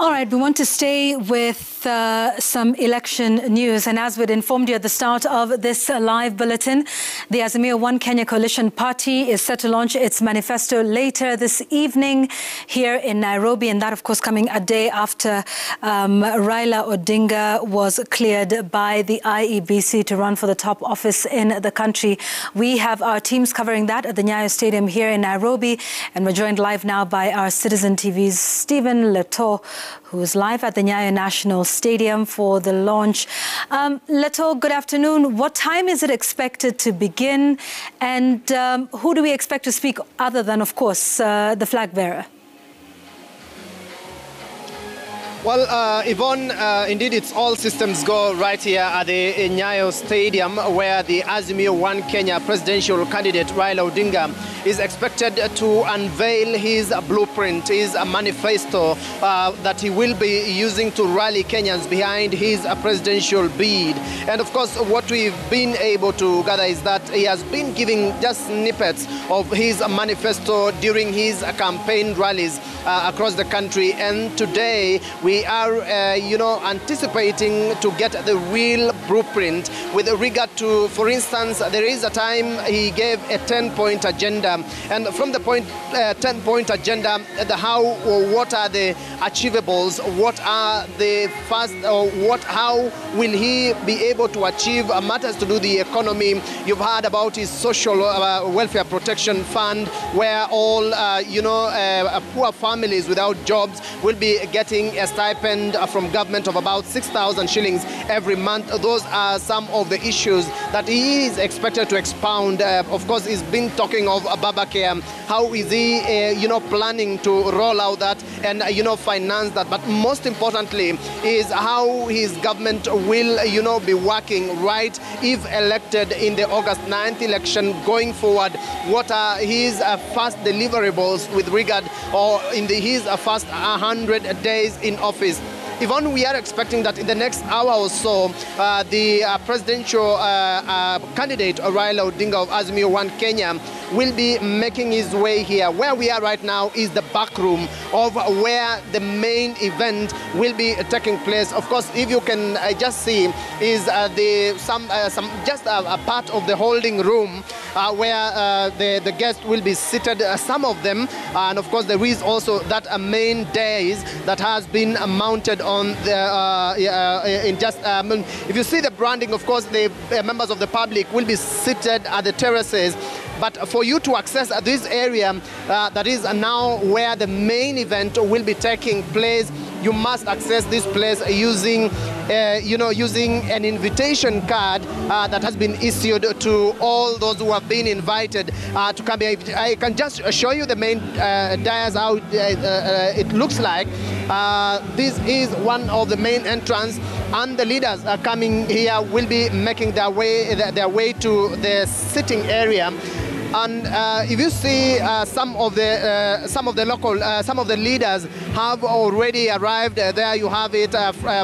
All right, we want to stay with some election news. And as we'd informed you at the start of this live bulletin, the Azimio One Kenya Coalition Party is set to launch its manifesto later this evening here in Nairobi. And that, of course, coming a day after Raila Odinga was cleared by the IEBC to run for the top office in the country. We have our teams covering that at the Nyayo Stadium here in Nairobi. And we're joined live now by our Citizen TV's Stephen Leto, who is live at the Nyayo National Stadium for the launch. Leto, good afternoon. What time is it expected to begin? And who do we expect to speak other than, of course, the flag bearer? Well, Yvonne, indeed, it's all systems go right here at the Nyayo Stadium, where the Azimio One Kenya presidential candidate Raila Odinga is expected to unveil his blueprint, his manifesto that he will be using to rally Kenyans behind his presidential bid. And of course, what we've been able to gather is that he has been giving just snippets of his manifesto during his campaign rallies across the country. And today we are, anticipating to get the real blueprint with regard to, for instance, there is a time he gave a 10-point agenda. And from the 10-point agenda, what are the achievables? What are the first, how will he be able to achieve matters to do the economy? You've heard about his social welfare protection fund, where all, poor families without jobs will be getting a stipend from government of about 6,000 shillings every month. Those are some of the issues that he is expected to expound. Of course, he's been talking of Baba Care. How is he, planning to roll out that and, finance that? But most importantly is how his government will, be working right if elected in the August 9th election going forward. What are his first deliverables with regard or in his first 100 days in office? Yvonne, we are expecting that in the next hour or so, the presidential candidate Raila Odinga of Azimio One Kenya will be making his way here. Where we are right now is the back room of where the main event will be taking place. Of course, if you can just see, is just a part of the holding room where the guests will be seated. Some of them, and of course, there is also that main dais that has been mounted on the if you see the branding, of course, the members of the public will be seated at the terraces. But for you to access this area, that is now where the main event will be taking place, you must access this place using, using an invitation card that has been issued to all those who have been invited to come here. I can just show you the main dais, how it looks like. This is one of the main entrances, and the leaders coming here will be making their way to the sitting area. And if you see some of the leaders have already arrived. There you have it.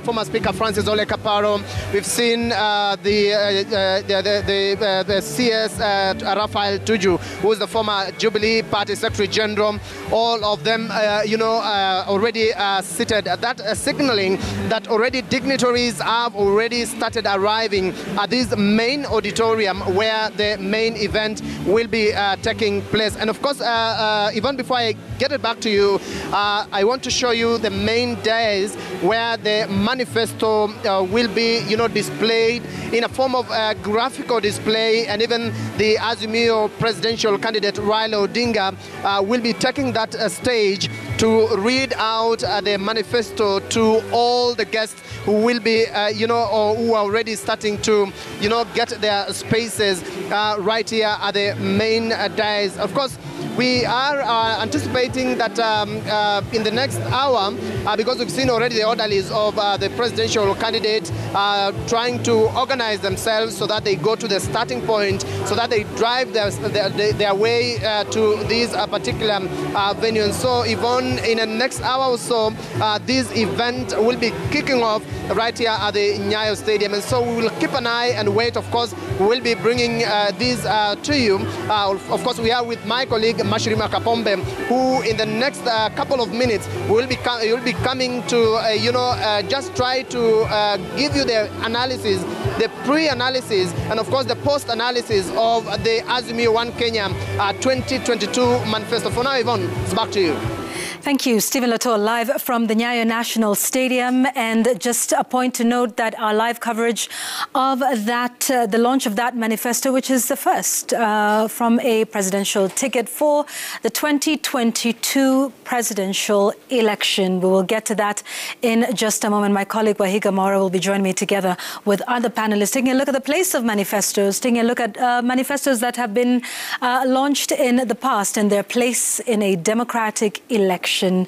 Former Speaker Francis Ole Kaparo. We've seen the CS Raphael Tuju, who is the former Jubilee Party Secretary General. All of them, already seated. That signaling that already dignitaries have already started arriving at this main auditorium where the main event will be taking place. And of course, even before I get it back to you, I want to show you the main days where the manifesto will be, displayed in a form of graphical display, and even the Azimio presidential candidate Raila Odinga will be taking that stage to read out the manifesto to all the guests who will be, or who are already starting to, get their spaces right here at the main dais. Of course, we are anticipating that in the next hour, because we've seen already the orderlies of the presidential candidate trying to organize themselves so that they go to the starting point, so that they drive their way to this particular venue. And so, Yvonne, in the next hour or so, this event will be kicking off right here at the Nyayo Stadium. And so we will keep an eye and wait. Of course, we will be bringing this to you. Of course, we are with my colleague colleague Mashirima Kapombe, who in the next couple of minutes will be coming to just try to give you the analysis, the pre-analysis, and of course the post-analysis of the Azimio One Kenya 2022 manifesto. For now, Yvonne, it's back to you. Thank you, Stephen Latour, live from the Nyayo National Stadium. And just a point to note that our live coverage of that, the launch of that manifesto, which is the first from a presidential ticket for the 2022 presidential election. We will get to that in just a moment. My colleague Wahiga Mora will be joining me together with other panelists, taking a look at the place of manifestos, taking a look at manifestos that have been launched in the past and their place in a democratic election.